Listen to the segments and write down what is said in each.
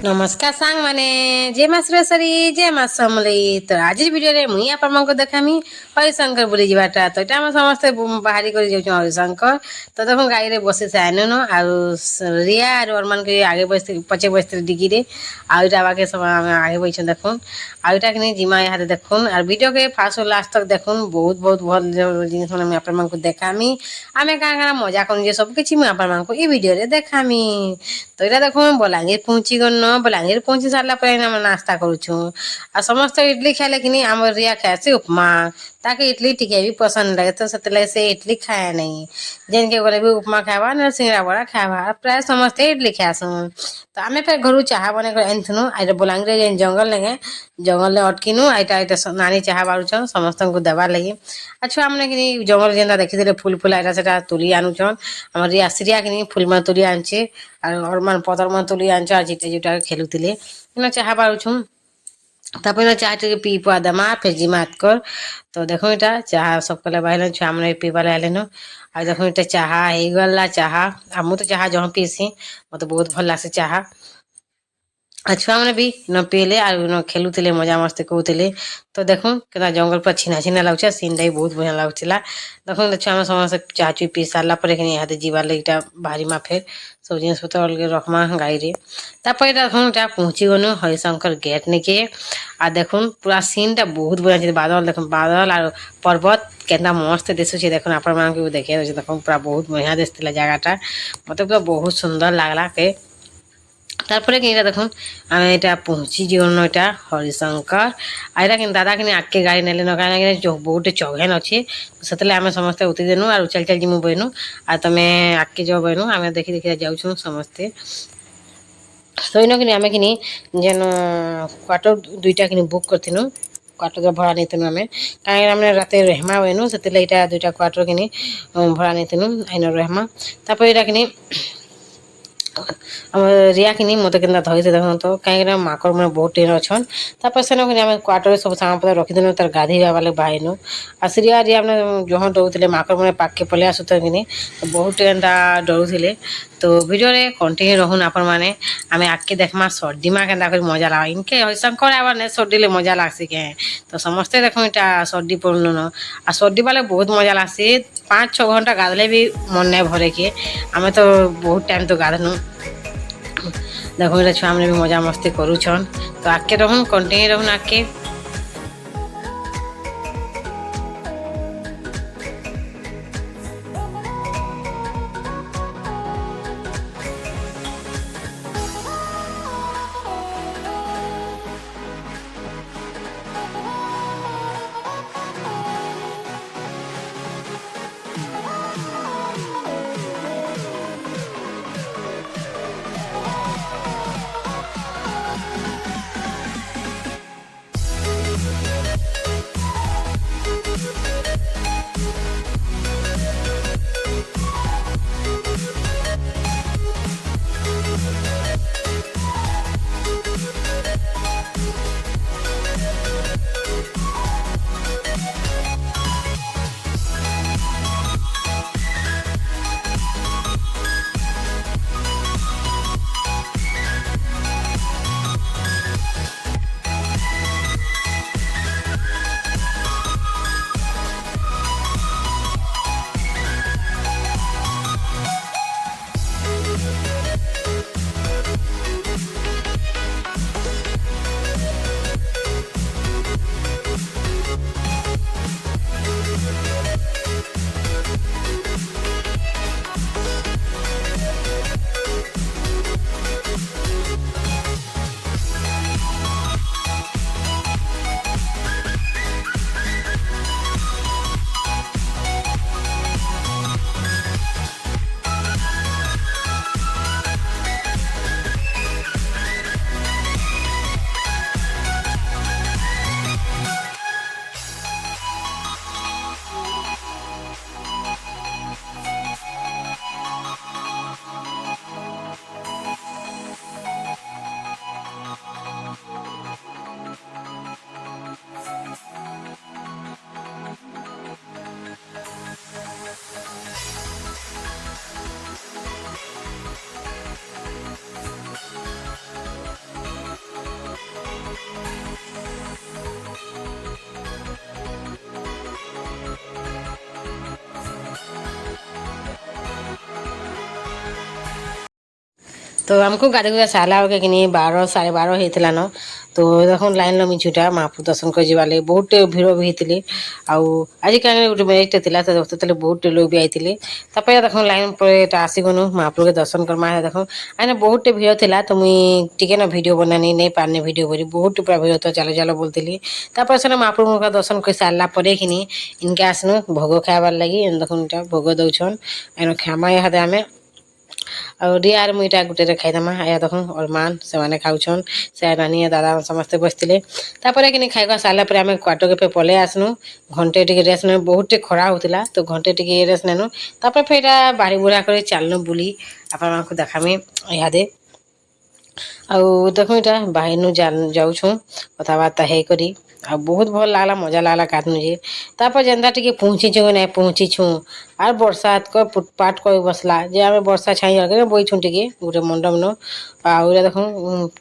नमस्कार सांग माने जय माँ सुरेश्वरी जय माँ समलेई। तो आज भिडियो रे मुई आपण को देखामी हरिशंकर बुली जावाटा। तो इटा हम समस्ते बाहरी कर जाउछ हरिशंकर। तो देखो गाड़ी रे बसे से आनो न आउ रिया और अरमान के आगे बसते पछे बसते डिगी रे आ इटा बाके सब आगे बैठ देखो आ इटा के जिमा यहाँ देखो और वीडियो के फास्ट और लास्ट तक देखो बहुत बहुत भल जिनिस मैं आपण को देखामी आमे का का मजा करू सब किछि मैं आपण को ई वीडियो रे देखामी। तो इटा देखो बलांगीर पहुंची गन बलांगीर पहुंची सारा पर नास्ता करूछु आ समस्त इडली खाले कि आम रिया खाए से उपमा ताकि इडली टिके भी पसंद लगे तो से इडली खाए नहीं जेन के गले भी उपमा खावा न सिंगड़ा बड़ा खावा प्राय समस्ते इडली खाएसन। तो आमे फिर घर चाह बने आनथुनु आ बलांगीर जेन जंगल लगे जंगल अटकिनु आईटा आईटा नानी चाह बारुछन समस्त को देवा लगी। अच्छा हमने कि जंगल जेनता देखी फुल फुल आईटा से तुली आनुछन आम रिया सिरिया कि फुल मान तुली आनचे और मान पतर मान तुली आनछ आ जिटे जुटा खेलुतिले चाह बारुछु तापर चाह टे पी पुआ दमा फिर जिमात कर। तो देखो इटा चाह सब कले बाहर छुआ मैंने पीवा लाइन आ देखो इटा चाह हो गला चाह आ मु तो चाह जहाँ पीसी मत बहुत भल लगे चाह आ छुआ मैंने भी न पीले आ खेलुले मजा मस्ती करूले। तो देखो के जंगल पर छिना छिना लगुचा सीन टाइम बहुत बढ़िया लगुला। देखो छुआ में समस्त चाह चुई पी सारा पर यहाँ जीवार लगे बाहरी में फेर सब जिन पतर अलगे रखमा गाड़ी रे तापर देखो पहुँची गनु हरिशंकर गेट निके आ देखो पूरा सीन टा बहुत बढ़िया बादल देख बादल और पर्वत केतना मस्त दिशुचे देखो आपण मान देखे देखो पूरा बहुत बढ़िया दिसला जगहटा मतलब पूरा बहुत सुंदर लागला के। तारपरे कि देखो आम यहाँ पहुँची जीवन यहाँ हरिशंकर आईटा कि दादा कि आगे गाड़ी नेले न कहीं बहुत चौघेन अच्छे से आम समस्ते उतरी देनु और चल चल जिमु बहनु आ तुम आगे जाओ बहनु आम देखी देखी जाऊँ समस्ते। तो इन कि आम कि जेन क्वार्टर दुईटा कि बुक करथिनु क्वार्टर भड़ा नहीं आम कहीं रात रहमा बहनु से यहाँ दुईटा क्वार्टर कि भड़ा नहीं आईन रहमा तापर यहाँ कि रिया कि मत के धरी देख तो कहीं माकड़ मैंने बहुत टेन अच्छन तापर से क्वार्टर सब सामान पत्र रखीदेनु तार गाधी वाले बाहर आ रिया रिया जो डरुले माकड़ मैंने पाके पलि आसुत कि बहुत टेनटा डरुले। तो भिडियो कंटिन्यू रहून आपण मैंने आम आगे देखमा सर्दीमा के मजा लगा इनके हरिशंकर आवार नहीं सर्दी मजा लगसी के। तो समस्ते देखो यहाँ सर्दी पड़न आ सर्दी वाले बहुत मजा लगसी 5-6 घंटा गाधले भी मन नहीं भरे के आम तो बहुत टाइम तो गाधनु देखो ये छुआ मैंने भी मजा मस्ती करूछन। तो आगे रहून कंटिन्यू रहून आगे। तो हमको गाड़ी गुड़ा साला हो कि 12 12:30 ହେଇଥିଲା ନ तो देखो लाइन लमी छुटा महाप्रभु दर्शन कर जाले बहुत भिड़ भी होते आज कहीं गोटे मैरिज थे तो बहुत लोग भी आते देखो लाइन पर आसीगनु महाप्रभु के दर्शन करमा देखो आने बहुत भिड़ था तो मुई टिके ना वीडियो बनानी नहीं पारनी वीडियो करी बहुत पूरा भिड़ तो चलो चलो बोलती से महाप्रभु का दर्शन कर सारा पर इनके आसनु भोग खाबार लगी देखो भोग दौन एन क्षमा इहादे आम और यार मुईटा गुटे खाईदमा आया देखो अरमान से मैंने खाऊन से नानी दादा समस्ते बसते कि खाଇବା सारा पर आम क्वार्टर के पलि आसनु घंटे टे रेस्ट ने बहुत खरा होता तो घंटे टे रेस्ट नेनु फिर बाड़ी बुढ़ा कर चलनु बुली आपण को देखामी इहादे आउ देखो इटा बाहर जाऊँ कथबार्ता है करी आ बहुत भल लागला मजा लागला काटनु जे जेनता टिके पहुँचीछु नहीं पहुँचीछु आर बरसात को पुटपाट को बसला जे आम वर्षा छाई आगे बईछु टिके गोटे मंडप न आउरा देखो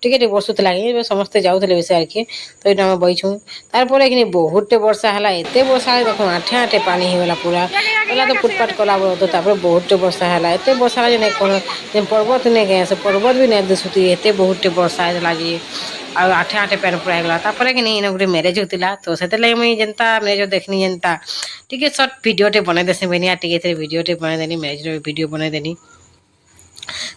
टिके टिके बसुतला कि समस्ते जाऊले बेसी आके तो ये आम बईछु तार कि बहुत वर्षा है एत वर्षा देखो आठे आठे पानी होगला पूरा पहला तो फुटपाट कला तो बहुत वर्षा है एत वर्षा नहीं कौन पर्वत नहीं गए से पर्वत भी नहीं दिशुती एत बहुत वर्षा है आठे आठे पैन पूरा होगा कि नहीं गोटे मैरेज होता तो से मुझे जनता मैरेज देखनी जनता टी सर्ट भिडियोटे बनई देसी बेनिया टे भिडियोटे बनईदेनी मैरेज भिडियो बनईदेनी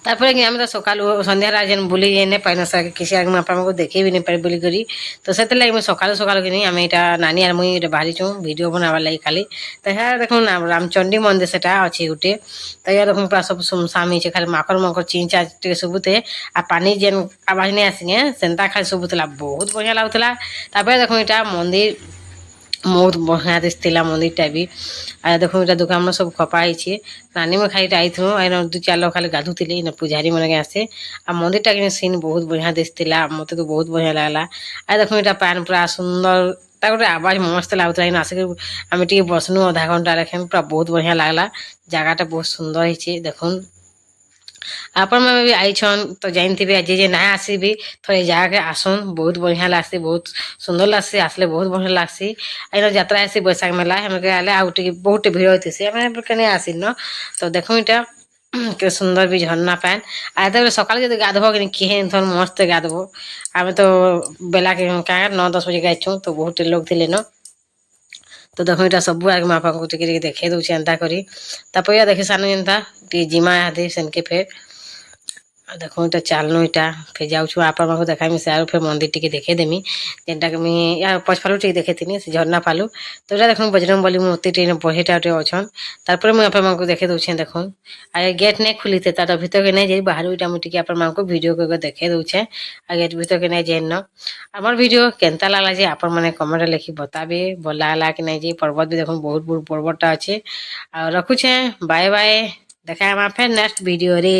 कि आम तो सकाल सन्ध्या जेन बुली नहीं पाइन किसी आगे आपको देखे भी नहीं पारे बुली करी तो से मुझे सकाल सकाल कि आम यहाँ नानी आर मुझे बाहरी वीडियो बनाबार लगी खाली तो यहाँ देखो रामचंडी मंदिर से अच्छे गोटे तो यहाँ देखो पूरा सब सुमसाम हो खाली माकर मकर चिन चार शुभुते आ पानी जेन आवाज नहीं आसी सेन्ता खाली शुभुला बहुत बढ़िया लगुला देखो यहाँ मंदिर बहुत बढ़िया दिखला मंदिरटा भी आ देखो ये दुकान में सब खपाई नानी में खाली आई थी दु चार लोग खाली गाधुले पूजारी मन के आसे आ मंदिरटा कि सीन बहुत बढ़िया दिखला मत तो बहुत बढ़िया लगला आ देखो यहाँ पान पूरा सुंदर गोटे आवाज मस्त लगुला आसिक आम टे बसनु आधा घंटा लेखे पूरा बहुत बढ़िया लगला जगहटा बहुत सुंदर है देखो आपण मैंने भी आईछन तो जानते आज जे ना आसबी थोड़े जगह आसन बहुत बढ़िया लगसी बहुत सुंदर लगसी आसले बहुत बढ़िया लगसी आईन यात्रा आसी बैशाख मेला हमें आले आउटे बहुत भीड़ होती कहीं आसिन न तो देखो इटा के सुंदर भी झरना पान आते सकाल जो गाधब कि किहेन थन मस्त गाधब आम तो बेला के 9-10 बजे गाइछुँ तो बहुत लोग थे न तो देखो यहाँ सब आगे मापा को टिके देखे दूसरी एंता करी या देखे सानू एंता जिमा यहाँ सेनके फेर देखो ये चलनु यहाँ फिर जाऊँ आप देखा से आर फिर मंदिर टी देखे देमी जेनटा मुझे या पछफालू टी देखे थी से झरना फालू तो ये देखो बजरंग बली मूर्ति टे बढ़िया टे अच्छन तार मुझे आप देखे दूचे देखो आ गेट नहीं खुली थे तार भर के नहीं जाए बाहर यहाँ मुझे आप भिडियो कर देखे दूचे आ गेट भर के नहीं जाए न आमर भिडियो केनता लगला जे आप कमेंट लिखी बताबे भल लगला कि नहीं जे पर्वत भी देखो बहुत बड़ पर्वतटा अच्छे आ रखुचे बाय बाय देखा फिर नेक्स्ट भिडियो रे।